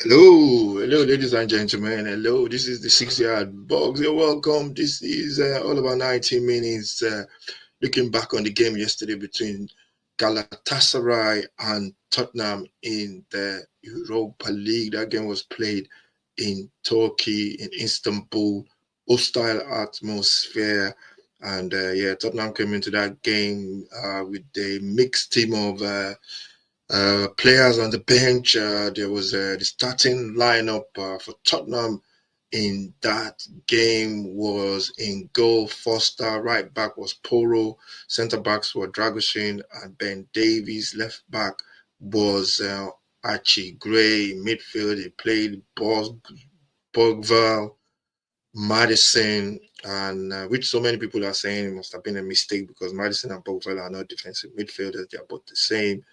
Hello, ladies and gentlemen. Hello, this is the 6 yard box. You're welcome. This is all about 90 minutes. Looking back on the game yesterday between Galatasaray and Tottenham in the Europa League. That game was played in Turkey, in Istanbul, hostile atmosphere. And yeah, Tottenham came into that game with a mixed team of players on the bench. There was the starting lineup for Tottenham in that game was in goal. Foster, right back was Poro, centre backs were Dragoshin and Ben Davies. Left back was Archie Gray. In midfield, he played Bogval, Madison, and which so many people are saying it must have been a mistake because Madison and Bogval are not defensive midfielders. They are both the same,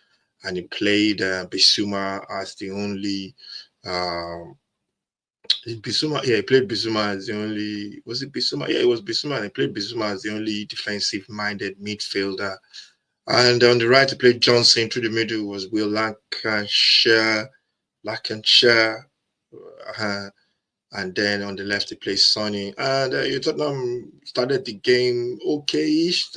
and he played Bissouma as the only. Um, Bissouma, yeah, he played Bissouma as the only. Was it Bissouma? Yeah, it was Bissouma, and he played Bissouma as the only defensive-minded midfielder. And on the right, he played Johnson. Through the middle was Will Lancashire, uh, and then on the left, he plays Sonny. And Tottenham started the game okay-ish.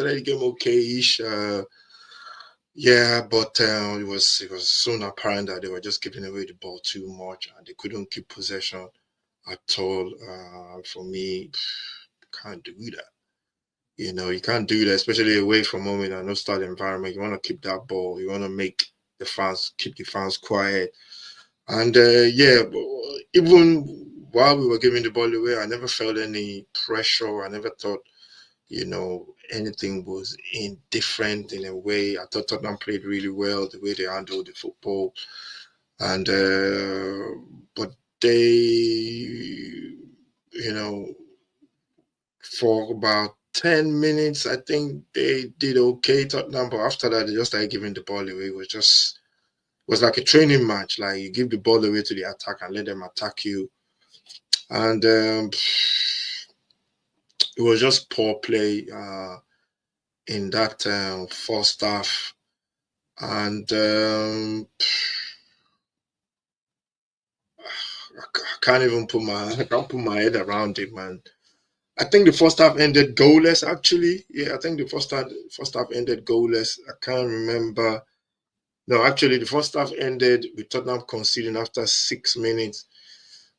Yeah, but it was soon apparent that they were just giving away the ball too much, and they couldn't keep possession at all. For me, can't do that. You can't do that, especially away from home in an hostile environment. You want to keep that ball. You want to keep the fans quiet. And yeah, even while we were giving the ball away, I never felt any pressure. I never thought anything was indifferent in a way. I thought Tottenham played really well, the way they handled the football. And, but you know, for about 10 minutes, I think they did okay, Tottenham. But after that, they just started giving the ball away. It was like a training match. Like you give the ball away to the attack and let them attack you. And it was just poor play in that first half. And I can't put my head around it, man. I think the first half ended goalless. Actually, yeah, I think the first half ended goalless. I can't remember. No, actually, the first half ended with Tottenham conceding after 6 minutes.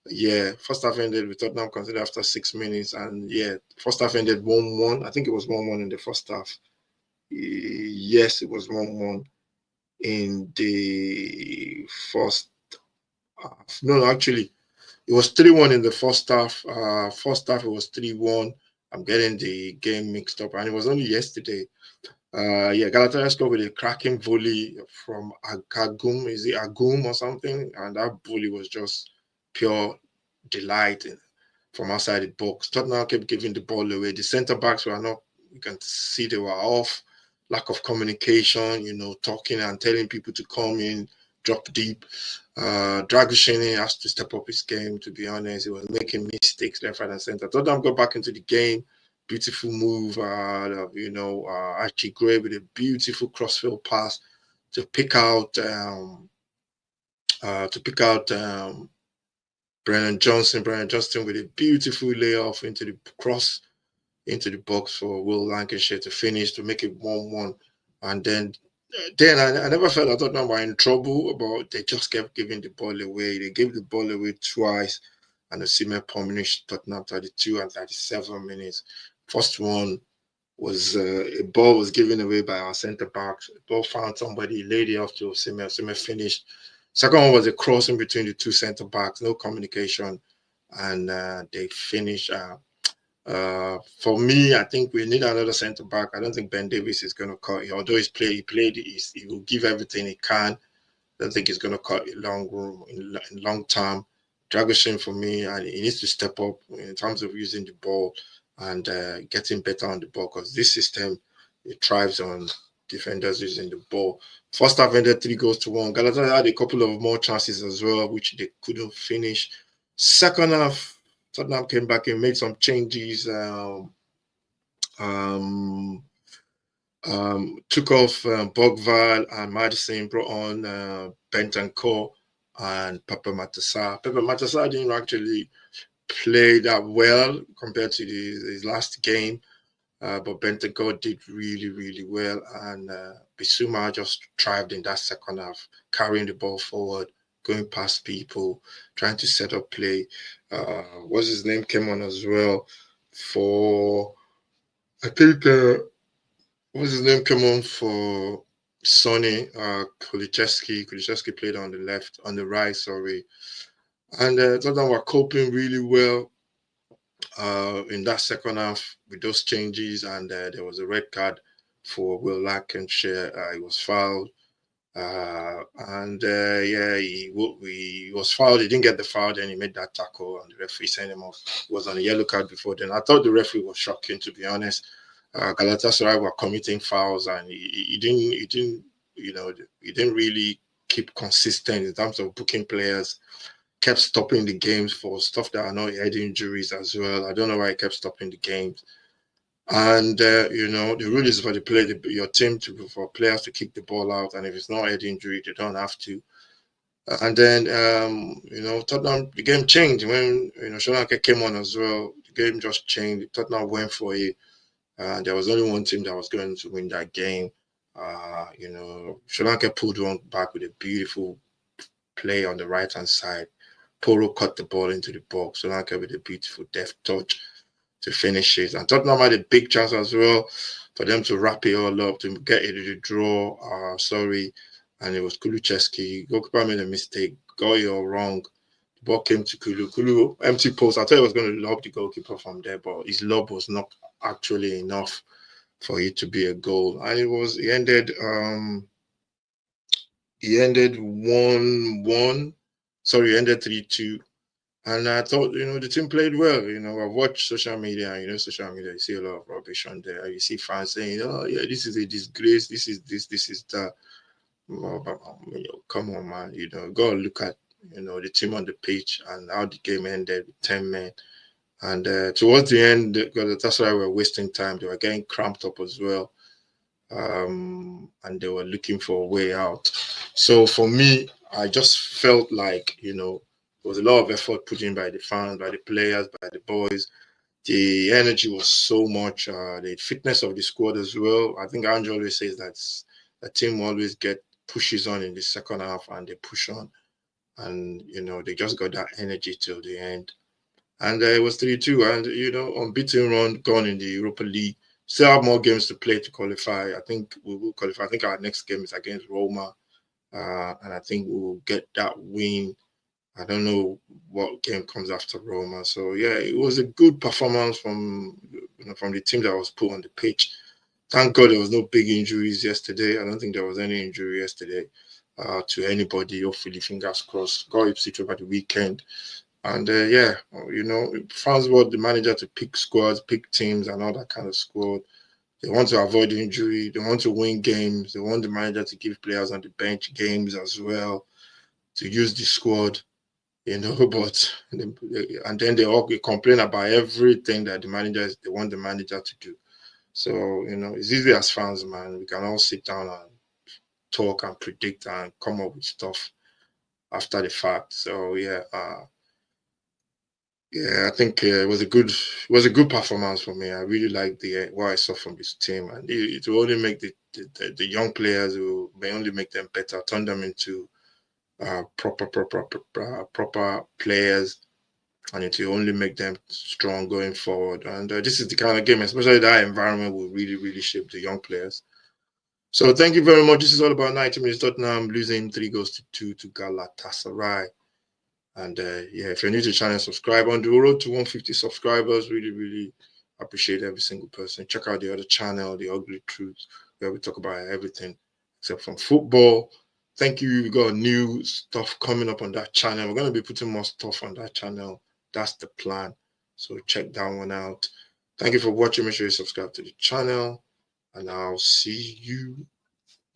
Yeah, first half ended with Tottenham conceding after 6 minutes, and yeah, first half ended 1-1. I think it was 1-1 in the first half. Yes, it was 1-1 in the first half. No, actually, it was 3-1 in the first half. First half, it was 3-1. I'm getting the game mixed up, and it was only yesterday. Yeah, Galatasaray scored with a cracking volley from Agum. Is it Agum or something? And that volley was just pure delight from outside the box. Tottenham kept giving the ball away. The centre backs were not, you can see they were off. Lack of communication, talking and telling people to come in, drop deep. Dragoshin has to step up his game, to be honest. He was making mistakes left, right, and centre. Tottenham got back into the game. Beautiful move, Archie Gray with a beautiful crossfield pass to pick out Brennan Johnson. Brennan Johnson with a beautiful layoff into the box for Will Lancashire to finish to make it 1-1. And then I never felt I Tottenham were in trouble, but they just kept giving the ball away. They gave the ball away twice, and Osimhen punished Tottenham 32 and 37 minutes. First one was a ball was given away by our centre backs. The ball found somebody, laid it off to Osimhen. Osimhen finished. Second one was a crossing between the two centre backs, no communication, and they finished. For me, I think we need another centre back. I don't think Ben Davies is going to cut it. Although he played, he will give everything he can. I don't think he's going to cut a long room in long term. Dragoshin for me, and he needs to step up in terms of using the ball and getting better on the ball because this system it thrives on defenders using the ball. First half ended 3-1. Galatasaray had a couple of more chances as well, which they couldn't finish. Second half, Tottenham came back and made some changes. Um, took off Bogval and Madison, brought on Bentancur and Papa Matassa. Papa Matassa didn't actually play that well compared to his last game. But Bentancur did really, really well. And Bissouma just thrived in that second half, carrying the ball forward, going past people, trying to set up play. What's his name came on as well for, I think, what's his name came on for Sonny Kulicheski. Kulicheski played on the left, on the right, sorry. And Tottenham were coping really well in that second half with those changes, and there was a red card for Will Lancashire. He was fouled, and yeah, he was fouled. He didn't get the foul, then he made that tackle, and the referee sent him off. He was on a yellow card before then. I thought the referee was shocking, to be honest. Galatasaray were committing fouls, and he didn't really keep consistent in terms of booking players, kept stopping the games for stuff that are not head injuries as well. I don't know why he kept stopping the games. And the rule is for your team for players to kick the ball out, and if it's not head injury, they don't have to. And then Tottenham, the game changed when Sri Lanka came on as well. The game just changed. Tottenham went for it. There was only one team that was going to win that game. Sri Lanka pulled one back with a beautiful play on the right hand side. Poro cut the ball into the box. Sri Lanka with a beautiful deft touch to finish it. And Tottenham had a big chance as well for them to wrap it all up, to get it to the draw. And it was Kulusevski. Goalkeeper made a mistake, got it all wrong. The ball came to Kulu. Kulu, empty post. I thought he was going to lob the goalkeeper from there, but his lob was not actually enough for it to be a goal. And he ended 1-1. Sorry, he ended 3-2. And I thought, the team played well. I've watched social media, and social media, you see a lot of rubbish on there. You see fans saying, oh, yeah, this is a disgrace. This is that. Come on, man. Go and look at, the team on the pitch and how the game ended with 10 men. And towards the end, that's why we're wasting time. They were getting cramped up as well. And they were looking for a way out. So for me, I just felt like, there was a lot of effort put in by the fans, by the players, by the boys. The energy was so much, the fitness of the squad as well. I think Andrew always says that the team always pushes on in the second half, and they push on. And, they just got that energy till the end. And it was 3-2, and, unbeaten run gone in the Europa League. Still have more games to play to qualify. I think we will qualify. I think our next game is against Roma. And I think we will get that win. I don't know what game comes after Roma. So yeah, it was a good performance from the team that was put on the pitch. Thank God there was no big injuries yesterday. I don't think there was any injury yesterday to anybody. Hopefully, fingers crossed. Got Ipswich over the weekend. And fans want the manager to pick squads, pick teams, and all that kind of squad. They want to avoid injury. They want to win games. They want the manager to give players on the bench games as well, to use the squad, but and then they all complain about everything that they want the manager to do. So, it's easy as fans, man. We can all sit down and talk and predict and come up with stuff after the fact. So, yeah, I think it was a good performance for me. I really like what I saw from this team, and it will only make the young players, who may only make them better, turn them into proper players, and it will only make them strong going forward. And this is the kind of game, especially that environment, will really, really shape the young players. So thank you very much. This is all about 90 minutes. Tottenham losing 3-2 to Galatasaray. And if you're new to the channel, subscribe. On the road to 150 subscribers, really, really appreciate every single person. Check out the other channel, The Ugly Truth, where we talk about everything except from football. Thank you. We got new stuff coming up on that channel. We're going to be putting more stuff on that channel. That's the plan. So check that one out. Thank you for watching. Make sure you subscribe to the channel, and I'll see you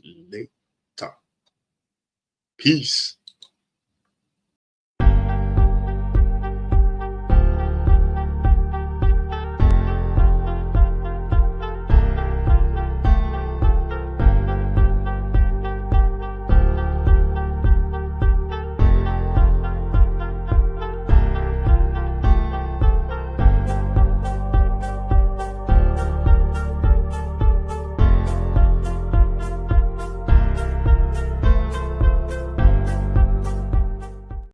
later. Peace.